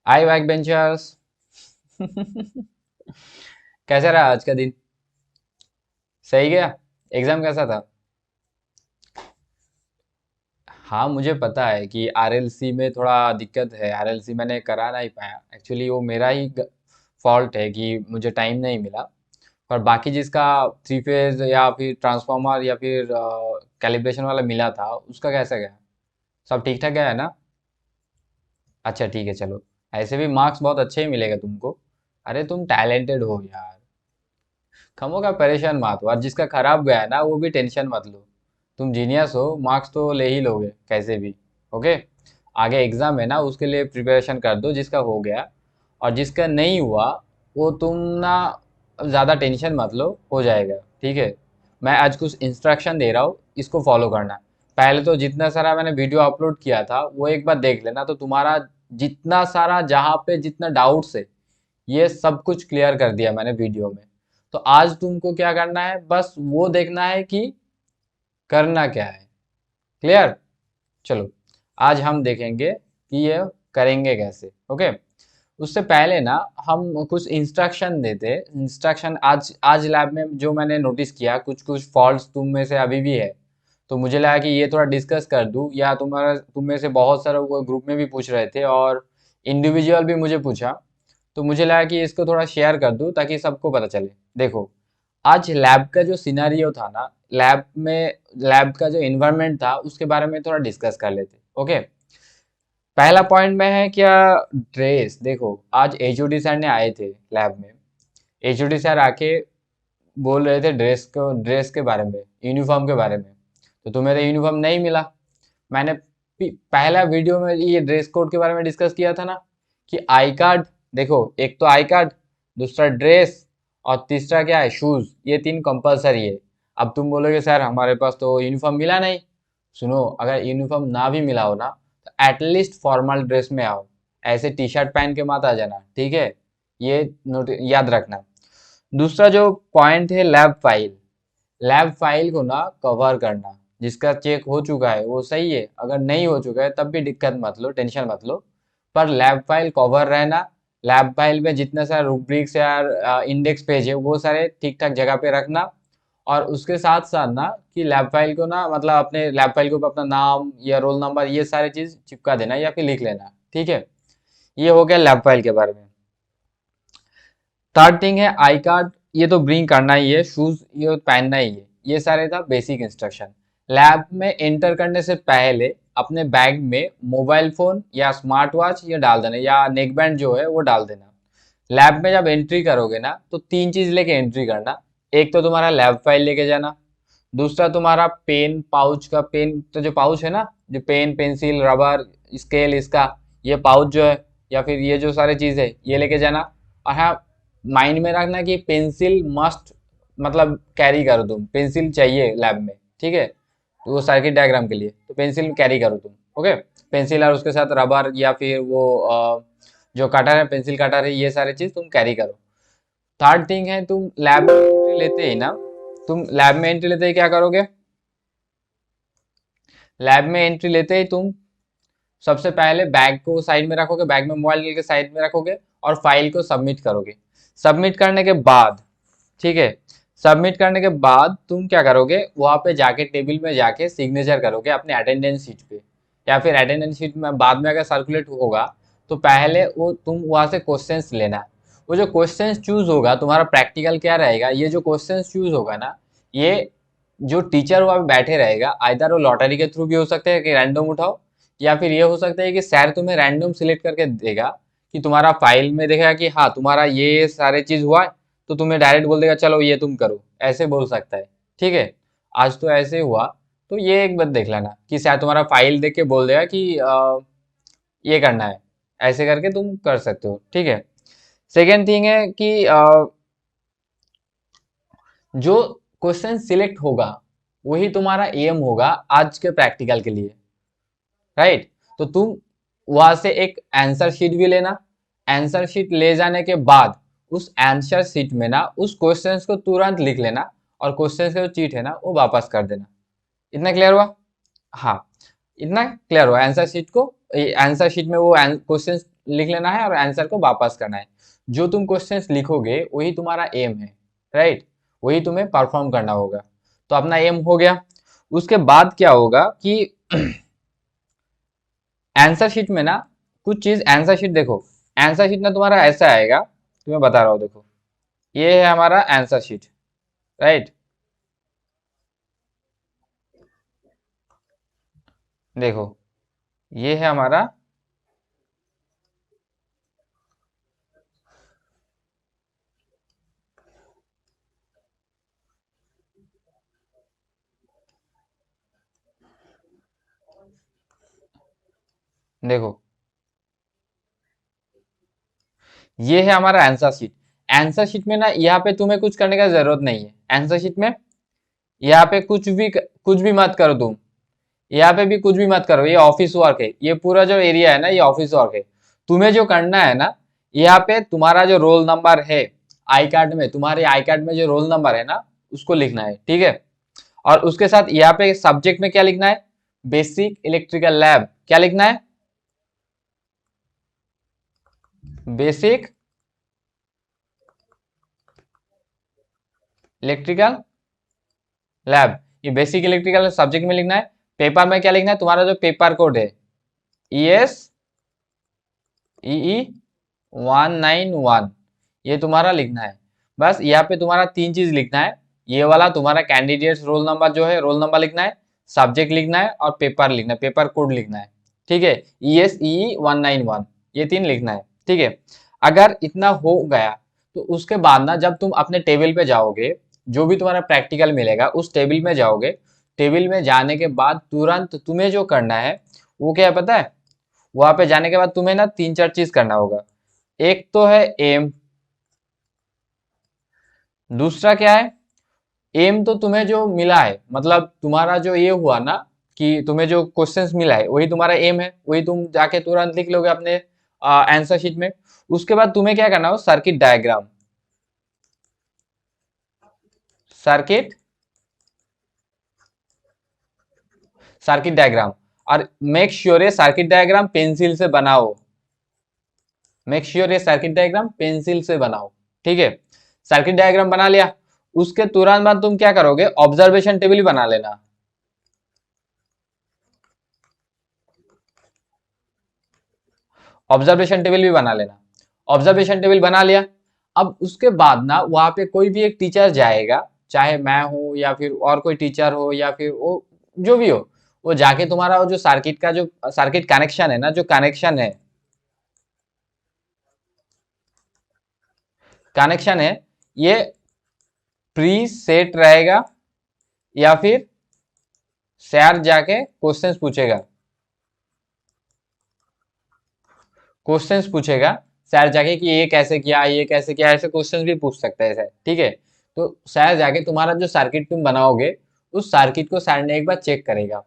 हाय back benchers. कैसा रहा आज का दिन? सही गया? एग्जाम कैसा था? हाँ, मुझे पता है कि आरएलसी में थोड़ा दिक्कत है। आरएलसी मैंने करा नहीं पाया, एक्चुअली वो मेरा ही फॉल्ट है कि मुझे टाइम नहीं मिला। पर बाकी जिसका थ्री फेज या फिर ट्रांसफार्मर या फिर कैलिब्रेशन वाला मिला था उसका कैसा गया? सब ठीक ठाक गया है ना? अच्छा ठीक है, चलो। ऐसे भी मार्क्स बहुत अच्छे ही मिलेगा तुमको। अरे तुम टैलेंटेड हो यार। खमो का परेशान मत हो, और जिसका खराब गया है ना वो भी टेंशन मत लो। तुम जीनियस हो, मार्क्स तो ले ही लोगे कैसे भी। ओके। आगे एग्जाम है ना, उसके लिए प्रिपरेशन कर दो जिसका हो गया। और जिसका नहीं हुआ वो तुम ना ज़्यादा टेंशन मत लो, हो जाएगा। ठीक है। मैं आज कुछ इंस्ट्रक्शन दे रहा हूँ, इसको फॉलो करना। पहले तो जितना सारा मैंने वीडियो अपलोड किया था वो एक बार देख लेना, तो तुम्हारा जितना सारा जहाँ पे जितना डाउट्स है ये सब कुछ क्लियर कर दिया मैंने वीडियो में। तो आज तुमको क्या करना है, बस वो देखना है कि करना क्या है। क्लियर? चलो। आज हम देखेंगे कि ये करेंगे कैसे। ओके। उससे पहले ना हम कुछ इंस्ट्रक्शन देते। इंस्ट्रक्शन आज आज लैब में जो मैंने नोटिस किया, कुछ कुछ फॉल्ट्स तुम में से अभी भी है। तो मुझे लगा कि ये थोड़ा डिस्कस कर दूं, या तुम में से बहुत सारे वो ग्रुप में भी पूछ रहे थे और इंडिविजुअल भी मुझे पूछा। तो मुझे लगा कि इसको थोड़ा शेयर कर दूं ताकि सबको पता चले। देखो, आज लैब का जो सिनेरियो था ना, लैब में लैब का जो इन्वायरमेंट था उसके बारे में थोड़ा डिस्कस कर लेते। ओके। पहला पॉइंट में है क्या, ड्रेस। देखो, आज एचओडी सर ने आए थे लैब में। एचओडी सर आके बोल रहे थे ड्रेस के बारे में, यूनिफॉर्म के बारे में। तो तुम्हें तो यूनिफॉर्म नहीं मिला। मैंने पहला वीडियो में ये ड्रेस कोड के बारे में डिस्कस किया था ना, कि आई कार्ड। देखो, एक तो आई कार्ड, दूसरा ड्रेस, और तीसरा क्या है, शूज। ये तीन कंपलसरी है। अब तुम बोलोगे सर हमारे पास तो यूनिफॉर्म मिला नहीं। सुनो, अगर यूनिफॉर्म ना भी मिला हो ना तो एटलीस्ट फॉर्मल ड्रेस में आओ। ऐसे टी शर्ट पहन के मत आ जाना, ठीक है? ये नोट याद रखना। दूसरा जो पॉइंट है, लैब फाइल। लैब फाइल को ना कवर करना। जिसका चेक हो चुका है वो सही है, अगर नहीं हो चुका है तब भी दिक्कत मत लो, टेंशन मत लो। पर लैब फाइल कवर रहना। लैब फाइल में जितना सारा रूब्रिक्स या इंडेक्स पेज है वो सारे ठीक ठाक जगह पे रखना। और उसके साथ साथ ना कि लैब फाइल को ना, मतलब अपने लैब फाइल के ऊपर अपना नाम या रोल नंबर ये सारी चीज चिपका देना या फिर लिख लेना। ठीक है। ये हो गया लैब फाइल के बारे में। थर्ड थिंग है आई कार्ड। ये तो ब्रिंग करना ही है, शूज ये पहनना ही है। ये सारे था बेसिक इंस्ट्रक्शन। लैब में एंटर करने से पहले अपने बैग में मोबाइल फोन या स्मार्ट वॉच ये डाल देना, या नेक बैंड जो है वो डाल देना। लैब में जब एंट्री करोगे ना तो तीन चीज लेके एंट्री करना। एक तो तुम्हारा लैब फाइल लेके जाना। दूसरा तुम्हारा पेन पाउच का, पेन तो जो पाउच है ना, जो पेन पेंसिल रबर स्केल इसका, ये पाउच जो है, या फिर ये जो सारे चीज है ये लेके जाना। और हाँ, माइंड में रखना कि पेंसिल मस्ट, मतलब कैरी करो, तुम पेंसिल चाहिए लैब में। ठीक है। तो वो सर्किट डायग्राम के लिए तो पेंसिल कैरी करो तुम। ओके। पेंसिल और उसके साथ रबर या फिर वो जो कटर है, पेंसिल कटर है, ये सारे चीज तुम कैरी करो। थर्ड थिंग है, तुम लैब में एंट्री लेते ही ना, तुम लैब में एंट्री लेते ही क्या करोगे? लैब में एंट्री लेते ही तुम सबसे पहले बैग को साइड में रखोगे, बैग में मोबाइल लेके साइड में रखोगे और फाइल को सबमिट करोगे। सबमिट करने के बाद, ठीक है, सबमिट करने के बाद तुम क्या करोगे, वहां पे जाके टेबल में जाके सिग्नेचर करोगे अपने अटेंडेंस शीट पे। या फिर अटेंडेंस शीट में बाद में अगर सर्कुलेट होगा तो पहले वो तुम वहां से क्वेश्चंस लेना। वो जो क्वेश्चंस चूज होगा, तुम्हारा प्रैक्टिकल क्या रहेगा, ये जो क्वेश्चंस चूज होगा ना, ये जो टीचर वहां पे बैठे रहेगा, आइदर वो लॉटरी के थ्रू भी हो सकता है कि रैंडम उठाओ, या फिर ये हो सकता है कि सर तुम्हें रैंडम सिलेक्ट करके देगा। कि तुम्हारा फाइल में देखेगा कि हाँ तुम्हारा ये सारे चीज हुआ है, तो तुम्हें डायरेक्ट बोल देगा चलो ये तुम करो, ऐसे बोल सकता है। ठीक है। आज तो ऐसे हुआ। तो ये एक बात देख लेना कि शायद तुम्हारा फाइल देख के बोल देगा कि ये करना है। ऐसे करके तुम कर सकते हो। ठीक है। सेकेंड थिंग है कि जो क्वेश्चन सिलेक्ट होगा वही तुम्हारा एम होगा आज के प्रैक्टिकल के लिए। राइट। तो तुम वहां से एक आंसर शीट भी लेना। आंसर शीट ले जाने के बाद उस आंसर शीट में ना उस क्वेश्चंस को तुरंत लिख लेना, और क्वेश्चंस का जो चीट है ना वो वापस कर देना। इतना क्लियर हुआ? हाँ, इतना क्लियर हुआ आंसर शीट को। आंसर शीट में वो क्वेश्चंस लिख लेना है और आंसर को वापस करना है। जो तुम क्वेश्चंस लिखोगे वही तुम्हारा एम है, राइट, वही तुम्हें परफॉर्म करना होगा। तो अपना एम हो गया। उसके बाद क्या होगा कि आंसर शीट में ना कुछ चीज, आंसर शीट देखो, आंसर शीट ना तुम्हारा ऐसा आएगा, तुम्हें बता रहा हूँ, देखो ये है हमारा आंसर शीट, राइट। देखो ये है हमारा, देखो ये है हमारा आंसर शीट। आंसर शीट में ना यहाँ पे तुम्हें कुछ करने का जरूरत नहीं है। आंसर शीट में यहाँ पे कुछ भी मत करो तुम, यहाँ पे भी कुछ भी मत करो, ये ऑफिस वर्क है, ये पूरा जो एरिया है ना ये ऑफिस वर्क है। तुम्हें जो करना है ना, यहाँ पे तुम्हारा जो रोल नंबर है आई कार्ड में, तुम्हारे आई कार्ड में जो रोल नंबर है ना उसको लिखना है, ठीक है। और उसके साथ यहाँ पे सब्जेक्ट में क्या लिखना है, बेसिक इलेक्ट्रिकल लैब, क्या लिखना है, बेसिक इलेक्ट्रिकल लैब, ये बेसिक इलेक्ट्रिकल सब्जेक्ट में लिखना है। पेपर में क्या लिखना है, तुम्हारा जो पेपर कोड है ES EE 191, ये तुम्हारा लिखना है। बस यहाँ पे तुम्हारा तीन चीज लिखना है, ये वाला तुम्हारा कैंडिडेट्स रोल नंबर जो है, रोल नंबर लिखना है, सब्जेक्ट लिखना है और पेपर लिखना है, पेपर कोड लिखना है, ठीक है। ES EE 191, ये तीन लिखना है, ठीक है। अगर इतना हो गया तो उसके बाद ना जब तुम अपने टेबल पे जाओगे, जो भी तुम्हारा प्रैक्टिकल मिलेगा उस टेबल में जाओगे। टेबल में जाने के बाद तुरंत तुम्हें जो करना है वो क्या है पता है, वहां पे जाने के बाद तुम्हें ना तीन चार चीज करना होगा। एक तो है एम, दूसरा क्या है, एम तो तुम्हें जो मिला है, मतलब तुम्हारा जो ये हुआ ना कि तुम्हें जो क्वेश्चंस मिला है वही तुम्हारा एम है, वही तुम जाके तुरंत लिख लोगे अपने आंसर शीट में। उसके बाद तुम्हें क्या करना हो, circuit diagram, circuit circuit diagram. और मेक श्योर ये सर्किट डायग्राम पेंसिल से बनाओ, मेक श्योर ये सर्किट डायग्राम पेंसिल से बनाओ, ठीक है। सर्किट डायग्राम बना लिया, उसके तुरंत बाद तुम क्या करोगे, ऑब्जर्वेशन टेबल ही बना लेना। ऑब्जर्वेशन टेबल भी बना लेना, ऑब्जर्वेशन टेबल बना लिया। अब उसके बाद ना वहां पे कोई भी एक टीचर जाएगा, चाहे मैं हूं या फिर और कोई टीचर हो या फिर वो जो भी हो, वो जाके तुम्हारा वो जो सर्किट का जो सर्किट कनेक्शन है ना, जो कनेक्शन है ये प्री सेट रहेगा या फिर सर जाके क्वेश्चंस पूछेगा, क्वेश्चंस पूछेगा सर जाके कि ये कैसे किया, ये कैसे किया, ऐसे क्वेश्चंस भी पूछ सकते हैं सर, ठीक है। तो सर जाके तुम्हारा जो सर्किट तुम बनाओगे उस सर्किट को सर ने एक बार चेक करेगा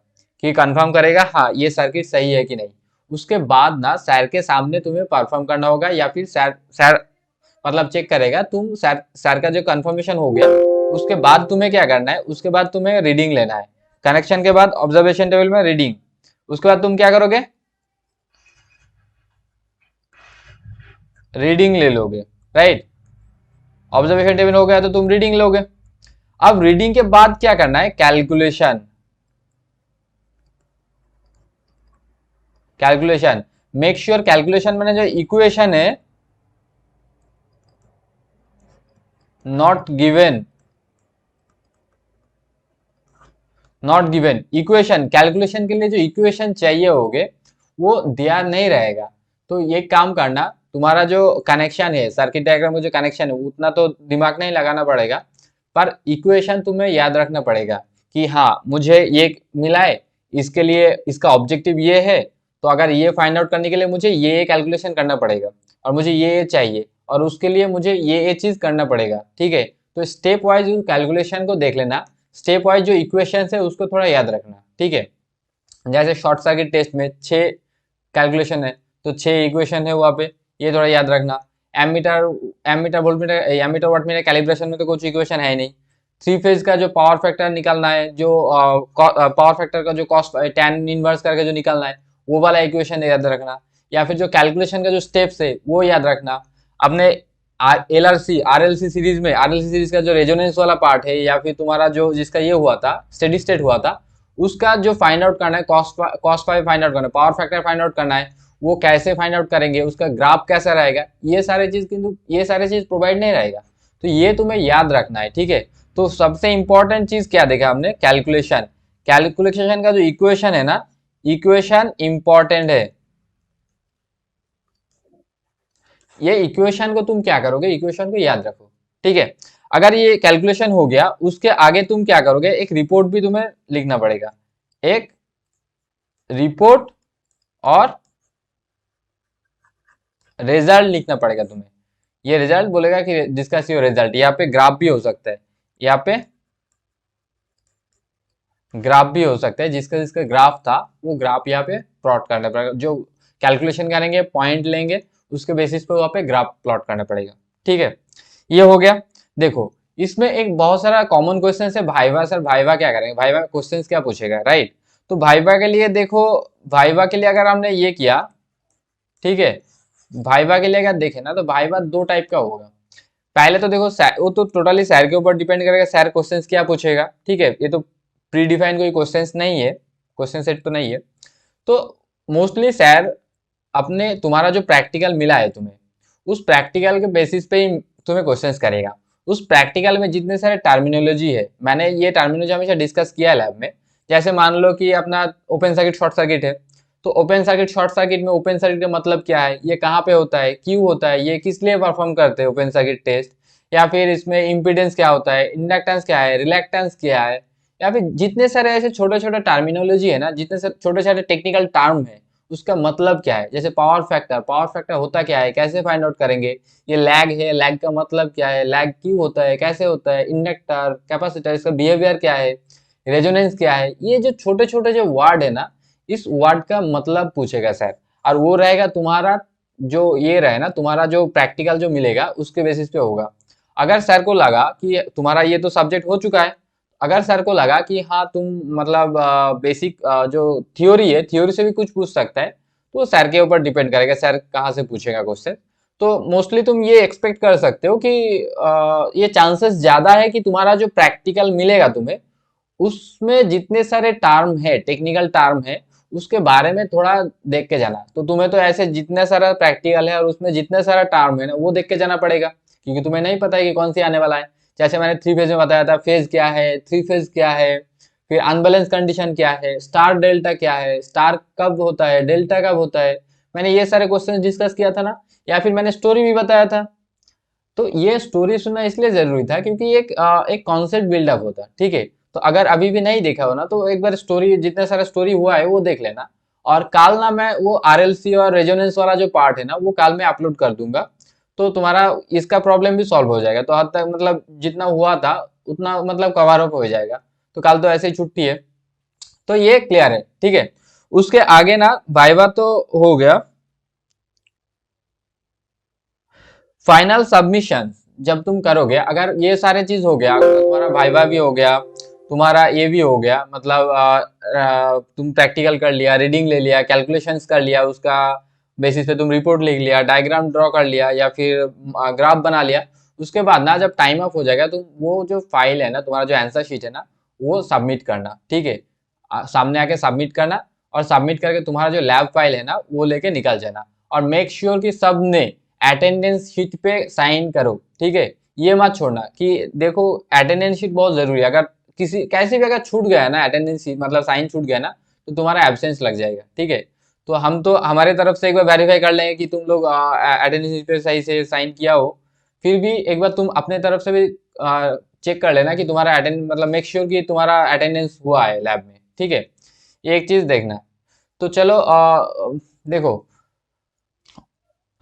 कि कंफर्म करेगा हाँ ये सर्किट सही है कि नहीं। उसके बाद ना सर के सामने तुम्हें परफॉर्म करना होगा या फिर सर सर मतलब चेक करेगा, तुम सर सर का जो कंफर्मेशन हो गया उसके बाद तुम्हें क्या करना है, उसके बाद तुम्हें रीडिंग लेना है। कनेक्शन के बाद ऑब्जर्वेशन टेबल में रीडिंग, उसके बाद तुम क्या करोगे, रीडिंग ले लोगे, राइट। ऑब्जर्वेशन टेबल हो गया तो तुम रीडिंग लोगे। अब रीडिंग के बाद क्या करना है, calculation, calculation. Make sure calculation मैंने जो इक्वेशन है not given, not given equation, calculation के लिए जो इक्वेशन चाहिए होगे वो दिया नहीं रहेगा। तो ये काम करना, तुम्हारा जो कनेक्शन है सर्किट डायग्राम का जो कनेक्शन है उतना तो दिमाग नहीं लगाना पड़ेगा, पर इक्वेशन तुम्हें याद रखना पड़ेगा कि हाँ मुझे ये मिला है, इसके लिए इसका ऑब्जेक्टिव ये है, तो अगर ये फाइंड आउट करने के लिए मुझे ये कैलकुलेशन करना पड़ेगा और मुझे ये चाहिए और उसके लिए मुझे ये चीज करना पड़ेगा, ठीक है। तो स्टेप वाइज कैलकुलेशन को देख लेना, स्टेप वाइज जो इक्वेशन है उसको थोड़ा याद रखना, ठीक है। जैसे शॉर्ट सर्किट टेस्ट में 6 कैलकुलेशन है तो 6 इक्वेशन है वहाँ पे, ये थोड़ा याद रखना। Ammeter ammeter voltmeter ammeter wattmeter calibration में तो कुछ इक्वेशन है ही नहीं। थ्री फेज का जो पावर फैक्टर निकालना है, जो पावर फैक्टर का जो कॉस्ट टैन इनवर्स करके जो निकालना है वो वाला इक्वेशन याद रखना। या फिर जो कैलकुलेशन का जो स्टेप्स है वो याद रखना। अपने आरएलसी सीरीज में, आरएलसी सीरीज का जो रेजोनेंस वाला पार्ट है, या फिर तुम्हारा जो जिसका ये हुआ था स्टेडी स्टेट हुआ था, उसका जो फाइंड आउट करना है, कॉस्ट फाइव फाइंड आउट करना है, पावर फैक्टर फाइंड आउट करना है, वो कैसे फाइंड आउट करेंगे, उसका ग्राफ कैसा रहेगा, ये सारे चीज, किंतु ये सारे चीज प्रोवाइड नहीं रहेगा। तो ये तुम्हें याद रखना है, ठीक है। तो सबसे इंपॉर्टेंट चीज क्या देखा हमने, कैलकुलेशन। कैलकुलेशन का जो इक्वेशन है ना, इक्वेशन इंपॉर्टेंट है। ये इक्वेशन को तुम क्या करोगे, इक्वेशन को याद रखो, ठीक है। अगर ये कैलकुलेशन हो गया, उसके आगे तुम क्या करोगे, एक रिपोर्ट भी तुम्हें लिखना पड़ेगा, एक रिपोर्ट और रिजल्ट लिखना पड़ेगा तुम्हें। ये रिजल्ट बोलेगा कि डिस्कस योर रिजल्ट, यहाँ पे ग्राफ भी हो सकता है, यहाँ पे ग्राफ भी हो सकता है, जिसका जिसका ग्राफ था वो ग्राफ यहाँ पे प्लॉट करना पड़ेगा। जो कैलकुलेशन करेंगे, पॉइंट लेंगे, उसके बेसिस पे वहाँ पे ग्राफ प्लॉट करना पड़ेगा, ठीक है। ये हो गया। देखो, इसमें एक बहुत सारा कॉमन क्वेश्चन है, भाईवा सर भाईवा क्या करेंगे, भाईवा क्वेश्चन क्या पूछेगा, राइट। तो भाईवा के लिए देखो, भाईवा के लिए अगर हमने ये किया, ठीक है, भाईवा के लिए अगर देखें ना, तो भाईवा दो टाइप का होगा। पहले तो देखो, वो तो टोटली सर के ऊपर डिपेंड करेगा, सर क्वेश्चंस क्या पूछेगा, ठीक है। ये तो प्री डिफाइन कोई क्वेश्चंस नहीं है, क्वेश्चन सेट तो नहीं है। तो मोस्टली सर अपने, तुम्हारा जो प्रैक्टिकल मिला है तुम्हें, उस प्रैक्टिकल के बेसिस पे ही तुम्हें क्वेश्चंस करेगा। उस प्रैक्टिकल में जितने सारे टर्मिनोलॉजी है, मैंने ये टर्मिनोलॉजी हमेशा डिस्कस किया है लैब में। जैसे मान लो कि अपना ओपन सर्किट शॉर्ट सर्किट है, तो ओपन सर्किट शॉर्ट सर्किट में ओपन सर्किट का मतलब क्या है, ये कहाँ पे होता है, क्यों होता है, ये किस लिए परफॉर्म करते हैं ओपन सर्किट टेस्ट, या फिर इसमें इम्पीडेंस क्या होता है, इंडक्टेंस क्या है, रिलेक्टेंस क्या है, या फिर जितने सारे ऐसे छोटे छोटे टर्मिनोलॉजी है ना, जितने सारे छोटे छोटे टेक्निकल टर्म है, उसका मतलब क्या है। जैसे पावर फैक्टर, पावर फैक्टर होता क्या है, कैसे फाइंड आउट करेंगे, ये लैग है, लैग का मतलब क्या है, लैग क्यों होता है, कैसे होता है, इंडक्टर, कैपेसिटर, इसका बिहेवियर क्या है, रेजोनेंस क्या है, ये जो छोटे छोटे जो वर्ड है ना, इस वर्ड का मतलब पूछेगा सर। और वो रहेगा तुम्हारा, जो ये रहे ना तुम्हारा जो प्रैक्टिकल जो मिलेगा उसके बेसिस पे होगा। अगर सर को लगा कि तुम्हारा ये तो सब्जेक्ट हो चुका है, अगर सर को लगा कि हाँ तुम मतलब बेसिक जो थ्योरी है, थ्योरी से भी कुछ पूछ सकता है, तो सर के ऊपर डिपेंड करेगा सर कहाँ से पूछेगा क्वेश्चन। तो मोस्टली तुम ये एक्सपेक्ट कर सकते हो कि ये चांसेस ज्यादा है कि तुम्हारा जो प्रैक्टिकल मिलेगा तुम्हें, उसमें जितने सारे टर्म है, टेक्निकल टर्म है, उसके बारे में थोड़ा देख के जाना। तो तुम्हें तो ऐसे जितने सारा प्रैक्टिकल है और उसमें जितने सारा टर्म है ना, वो देख के जाना पड़ेगा, क्योंकि तुम्हें नहीं पता है कि कौन सी आने वाला है। जैसे मैंने थ्री फेज में बताया था, फेज क्या है, थ्री फेज क्या है, फिर अनबैलेंस कंडीशन क्या है, स्टार डेल्टा क्या है, स्टार कब होता है, डेल्टा कब होता है, मैंने ये सारे क्वेश्चन डिस्कस किया था ना। या फिर मैंने स्टोरी भी बताया था। तो ये स्टोरी सुनना इसलिए जरूरी था क्योंकि एक कॉन्सेप्ट बिल्डअप होता है, ठीक है। तो अगर अभी भी नहीं देखा हो ना, तो एक बार स्टोरी, जितना सारा स्टोरी हुआ है वो देख लेना। और काल ना मैं वो आरएलसी और रेजोनेंस वाला जो पार्ट है ना, वो काल में अपलोड कर दूंगा। तो तुम्हारा इसका प्रॉब्लम भी सॉल्व हो जाएगा, तो हद तक मतलब जितना हुआ था उतना मतलब कवर अप हो जाएगा। तो कल तो ऐसे ही छुट्टी है, तो ये क्लियर है, ठीक है। उसके आगे ना वाइवा तो हो गया। फाइनल सबमिशन जब तुम करोगे, अगर ये सारे चीज हो गया, अगर तुम्हारा वाइवा भी हो गया, तुम्हारा ये भी हो गया, मतलब तुम प्रैक्टिकल कर लिया, रीडिंग ले लिया, कैलकुलेशंस कर लिया, उसका बेसिस पे तुम रिपोर्ट लिख लिया, डायग्राम ड्रॉ कर लिया, या फिर ग्राफ बना लिया। उसके बाद ना जब टाइम अप हो जाएगा, तो वो जो फाइल है ना, तुम्हारा जो आंसर शीट है ना, वो सबमिट करना, ठीक है। सामने आके सबमिट करना, और सबमिट करके तुम्हारा जो लैब फाइल है ना, वो लेके निकल जाना। और मेक श्योर कि सब ने अटेंडेंस शीट पे साइन करो, ठीक है। ये मत छोड़ना कि देखो, अटेंडेंस शीट बहुत जरूरी है। अगर किसी कैसे भी अगर छूट गया ना अटेंडेंस शीट, मतलब साइन छूट गया ना, तो तुम्हारा एब्सेंस लग जाएगा, ठीक है। तो हम तो हमारे तरफ से एक बार वेरीफाई कर लेंगे कि तुम लोग अटेंडेंस शीट पे सही से साइन किया हो। फिर भी एक बार तुम अपने तरफ से भी चेक कर लेना कि तुम्हारा अटेंड, मतलब मेक श्योर कि तुम्हारा अटेंडेंस हुआ है लैब में, ठीक है। ये एक चीज देखना। तो चलो देखो,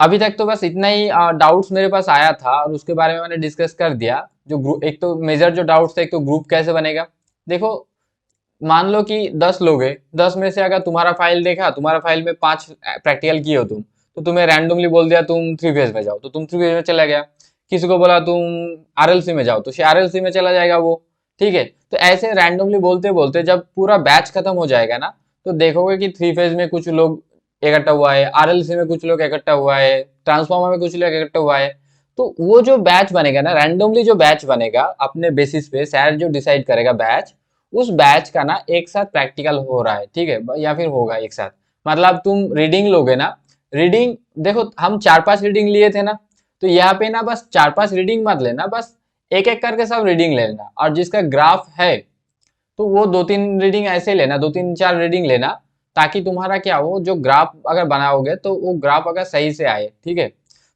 अभी तक तो बस इतना ही डाउट्स मेरे पास आया था, और उसके बारे में मैंने डिस्कस कर दिया। जो ग्रुप, एक तो मेजर जो डाउट्स थे, एक तो ग्रुप कैसे बनेगा। देखो, मान लो कि 10 लोग हैं, 10 में से अगर तुम्हारा फाइल देखा, तुम्हारा फाइल में 5 प्रैक्टिकल किए हो तुम, तो तुम्हें रैंडमली बोल दिया तुम थ्री फेज में जाओ, तो तुम थ्री फेज में चला गया। किसी को बोला तुम आरएलसी में जाओ, तो आरएलसी में चला जाएगा वो, ठीक है। तो ऐसे रैंडमली बोलते बोलते जब पूरा बैच खत्म हो जाएगा ना, तो देखोगे कि थ्री फेज में कुछ लोग इकट्ठा हुआ है, आरएलसी में कुछ लोग इकट्ठा हुआ है, ट्रांसफार्मर में कुछ लोग इकट्ठा हुआ है। तो वो जो बैच बनेगा ना, रैंडमली जो बैच बनेगा अपने बेसिस पे सर जो डिसाइड करेगा बैच, उस बैच का ना एक साथ प्रैक्टिकल हो रहा है, ठीक है, या फिर होगा एक साथ। मतलब तुम रीडिंग लोगे ना, रीडिंग देखो हम 4-5 रीडिंग लिए थे ना, तो यहाँ पे ना बस 4-5 रीडिंग मत लेना, बस एक एक करके सब रीडिंग लेना, और जिसका ग्राफ है तो वो 2-3 रीडिंग ऐसे लेना, 2-3-4 रीडिंग लेना, ताकि तुम्हारा क्या हो, जो ग्राफ अगर बनाओगे तो वो ग्राफ अगर सही से आए, ठीक है।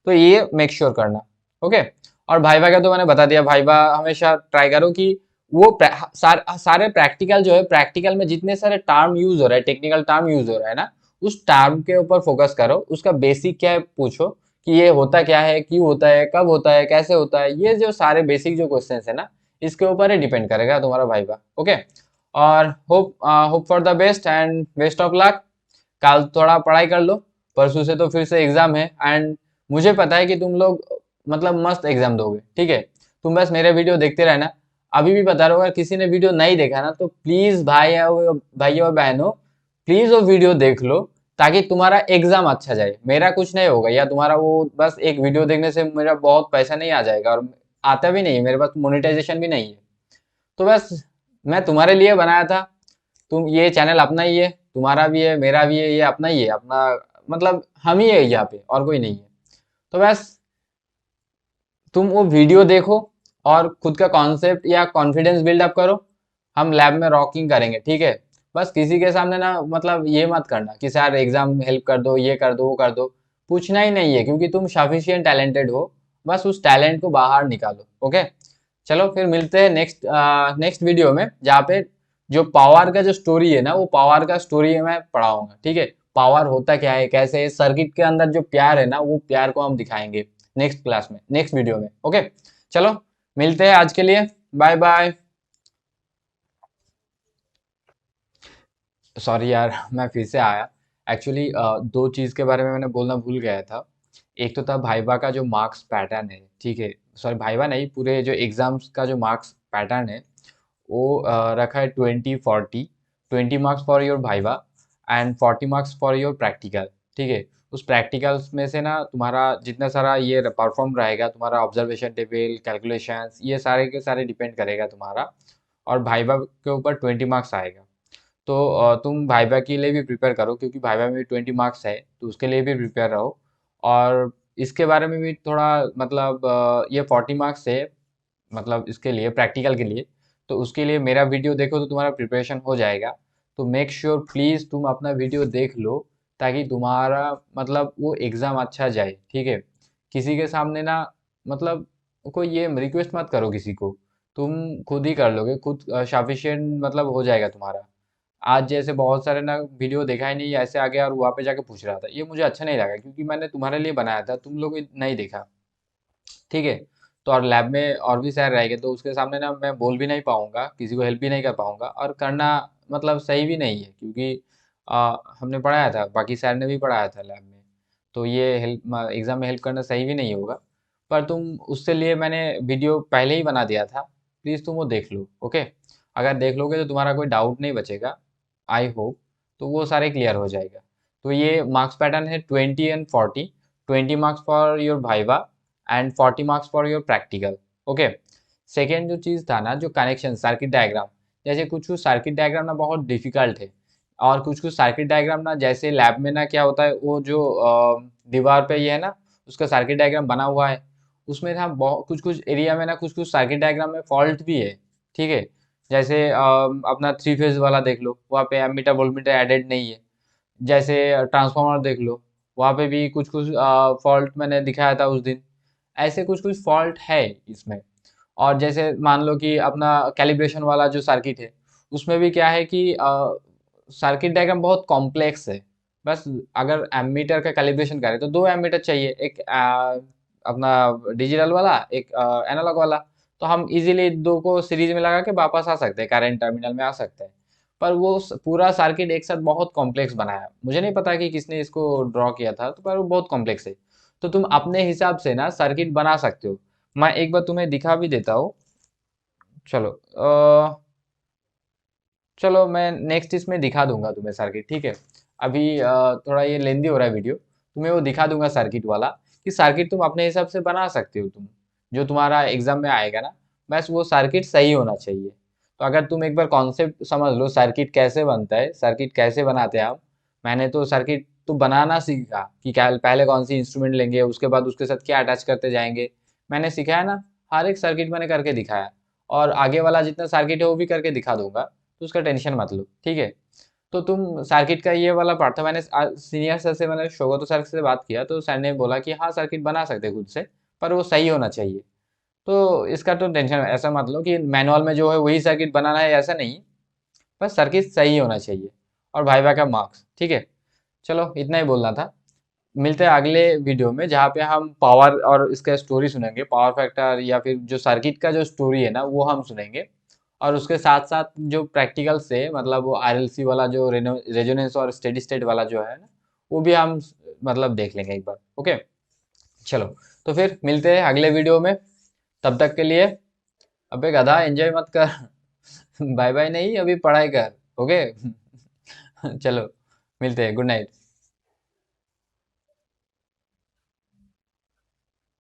तो ये मेक श्योर करना। ओके। और भाईवा का तो मैंने बता दिया, भाईवा हमेशा ट्राई करो कि वो सारे प्रैक्टिकल जो है, प्रैक्टिकल में जितने सारे टर्म यूज हो रहा है, टेक्निकल टर्म यूज हो रहा है ना, उस टर्म के ऊपर फोकस करो, उसका बेसिक क्या है पूछो, कि ये होता क्या है, क्यों होता है, कब होता है, कैसे होता है, ये जो सारे बेसिक जो क्वेश्चन है ना, इसके ऊपर ही डिपेंड करेगा तुम्हारा भाईवा। ओके। और hope for the best and best of luck. कल थोड़ा पढ़ाई कर लो, परसों से तो फिर से एग्जाम है, एंड मुझे पता है कि तुम लोग मतलब मस्त एग्जाम दोगे, ठीक है। तुम बस मेरे वीडियो देखते रहना। अभी भी बता रहा हूँ, अगर किसी ने वीडियो नहीं देखा ना, तो प्लीज भाई और बहनों, प्लीज वो वीडियो देख लो, ताकि तुम्हारा एग्जाम अच्छा जाए। मेरा कुछ नहीं होगा, या तुम्हारा वो बस एक वीडियो देखने से मेरा बहुत पैसा नहीं आ जाएगा, और आता भी नहीं है, मेरे पास मोनेटाइजेशन भी नहीं है। तो बस मैं तुम्हारे लिए बनाया था। तुम, ये चैनल अपना ही है, तुम्हारा भी है, मेरा भी है, ये अपना ही है, अपना मतलब हम ही है यहाँ पे, और कोई नहीं है। तो बस तुम वो वीडियो देखो, और खुद का कॉन्सेप्ट या कॉन्फिडेंस बिल्डअप करो। हम लैब में रॉकिंग करेंगे, ठीक है। बस किसी के सामने ना मतलब ये मत करना कि सर एग्जाम हेल्प कर दो, ये कर दो, वो कर दो। पूछना ही नहीं है, क्योंकि तुम सफिशिएंट टैलेंटेड हो। बस उस टैलेंट को बाहर निकालो। ओके। चलो फिर मिलते हैं नेक्स्ट वीडियो में, जहाँ पे जो पावर का जो स्टोरी है ना, वो पावर का स्टोरी मैं पढ़ाऊंगा, ठीक है। पावर होता क्या है, कैसे सर्किट के अंदर जो प्यार है ना, वो प्यार को हम दिखाएंगे नेक्स्ट क्लास में, नेक्स्ट वीडियो में। ओके। चलो मिलते हैं, आज के लिए बाय बाय। सॉरी यार, मैं फिर से आया। एक्चुअली दो चीज़ के बारे में मैंने बोलना भूल गया था। एक तो था भाइबा का जो मार्क्स पैटर्न है, ठीक है। सॉरी, भाइबा नहीं, पूरे जो एग्जाम्स का जो मार्क्स पैटर्न है, वो रखा है 20-40। 20 marks for your viva and 40 marks for your practical, ठीक है। उस प्रैक्टिकल्स में से ना तुम्हारा जितना सारा ये परफॉर्म रहेगा, तुम्हारा ऑब्जर्वेशन टेबल, कैलकुलेशंस, ये सारे के सारे डिपेंड करेगा तुम्हारा। और भाइबा के ऊपर 20 मार्क्स आएगा। तो तुम भाइबा के लिए भी प्रिपेयर करो, क्योंकि भाइबा में भी 20 मार्क्स है, तो उसके लिए भी प्रिपेयर रहो। और इसके बारे में भी थोड़ा मतलब ये 40 मार्क्स है, मतलब इसके लिए प्रैक्टिकल के लिए। तो उसके लिए मेरा वीडियो देखो तो तुम्हारा प्रिपरेशन हो जाएगा। तो मेक श्योर प्लीज़ तुम अपना वीडियो देख लो, ताकि तुम्हारा मतलब वो एग्ज़ाम अच्छा जाए, ठीक है। किसी के सामने ना मतलब कोई ये रिक्वेस्ट मत करो किसी को, तुम खुद ही कर लोगे, खुद सफिशिएंट मतलब हो जाएगा तुम्हारा। आज जैसे बहुत सारे ना वीडियो देखा ही नहीं, ऐसे आ गया और वहाँ पे जाके पूछ रहा था, ये मुझे अच्छा नहीं लगा, क्योंकि मैंने तुम्हारे लिए बनाया था, तुम लोग नहीं देखा, ठीक है। तो और लैब में और भी सर रहेंगे, तो उसके सामने ना मैं बोल भी नहीं पाऊंगा, किसी को हेल्प भी नहीं कर पाऊंगा, और करना मतलब सही भी नहीं है, क्योंकि हमने पढ़ाया था, बाकी सर ने भी पढ़ाया था लैब में। तो ये हेल्प एग्जाम में हेल्प करना सही भी नहीं होगा। पर तुम, उससे लिए मैंने वीडियो पहले ही बना दिया था, प्लीज़ तुम वो देख लो। ओके। अगर देख लोगे तो तुम्हारा कोई डाउट नहीं बचेगा, आई होप। तो वो सारे क्लियर हो जाएगा। तो ये मार्क्स पैटर्न है 20 and 40। 20 marks for your viva and 40 marks for your practical. Okay. Second जो चीज़ था ना, जो कनेक्शन सर्किट डायग्राम, जैसे कुछ कुछ सर्किट डायग्राम ना बहुत डिफिकल्ट है, और कुछ कुछ सर्किट डायग्राम ना जैसे लैब में ना क्या होता है, वो जो दीवार पे ये है ना, उसका सर्किट डायग्राम बना हुआ है, उसमें ना बहुत कुछ कुछ एरिया में ना कुछ कुछ सर्किट डायग्राम में फॉल्ट भी है, ठीक है। जैसे अपना 3 फेज वाला देख लो, वहाँ पे एमीटर वोल्टमीटर एडेड नहीं है। जैसे ट्रांसफार्मर देख लो, वहाँ पे भी कुछ कुछ फॉल्ट मैंने दिखाया था उस दिन। ऐसे कुछ कुछ फॉल्ट है इसमें। और जैसे मान लो कि अपना कैलिब्रेशन वाला जो सर्किट है, उसमें भी क्या है कि सर्किट डायग्राम बहुत कॉम्प्लेक्स है। बस अगर एमीटर का कैलिब्रेशन करें तो दो एमीटर चाहिए, एक अपना डिजिटल वाला, एक एनालॉग वाला। तो हम इजीली दो को सीरीज में लगा के वापस आ सकते हैं, करंट टर्मिनल में आ सकते हैं। पर वो पूरा सर्किट एक साथ बहुत कॉम्प्लेक्स बनाया, मुझे नहीं पता कि किसने इसको ड्रॉ किया था, तो पर वो बहुत कॉम्प्लेक्स है। तो तुम अपने हिसाब से ना सर्किट बना सकते हो। मैं एक बार तुम्हें दिखा भी देता हूँ। चलो चलो मैं नेक्स्ट इसमें दिखा दूंगा तुम्हें सर्किट, ठीक है। अभी थोड़ा ये लेंदी हो रहा है वीडियो, तुम्हें वो दिखा दूंगा सर्किट वाला, कि सर्किट तुम अपने हिसाब से बना सकते हो तुम, जो तुम्हारा एग्जाम में आएगा ना, बस वो सर्किट सही होना चाहिए। तो अगर तुम एक बार कॉन्सेप्ट समझ लो सर्किट कैसे बनता है, सर्किट कैसे बनाते हैं हम। मैंने तो सर्किट तो बनाना सीखा कि क्या पहले कौन सी इंस्ट्रूमेंट लेंगे, उसके बाद उसके साथ क्या अटैच करते जाएंगे, मैंने सिखाया ना। हर एक सर्किट मैंने करके दिखाया, और आगे वाला जितना सर्किट है वो भी करके दिखा दूंगा, तो उसका टेंशन मत लो, ठीक है। तो तुम सर्किट का ये वाला पार्ट था, मैंने सीनियर सर से, मैंने शोगतो सर से बात किया, तो सर ने बोला कि हाँ सर्किट बना सकते हैं खुद से, पर वो सही होना चाहिए। तो इसका तो टेंशन ऐसा मत लो कि मैनुअल में जो है वही सर्किट बनाना है, ऐसा नहीं। बस सर्किट सही होना चाहिए, और वाइवा का मार्क्स, ठीक है। चलो इतना ही बोलना था। मिलते हैं अगले वीडियो में, जहाँ पे हम पावर और इसका स्टोरी सुनेंगे, पावर फैक्टर या फिर जो सर्किट का जो स्टोरी है ना वो हम सुनेंगे। और उसके साथ साथ जो प्रैक्टिकल से, मतलब वो आरएलसी वाला जो रेजोनेंस और स्टेडी स्टेट वाला जो है ना, वो भी हम मतलब देख लेंगे एक बार, ओके। चलो, तो फिर मिलते हैं अगले वीडियो में। तब तक के लिए, अबे गधा एंजॉय मत कर बाय बाय नहीं, अभी पढ़ाई कर, ओके चलो, मिलते हैं, गुड नाइट।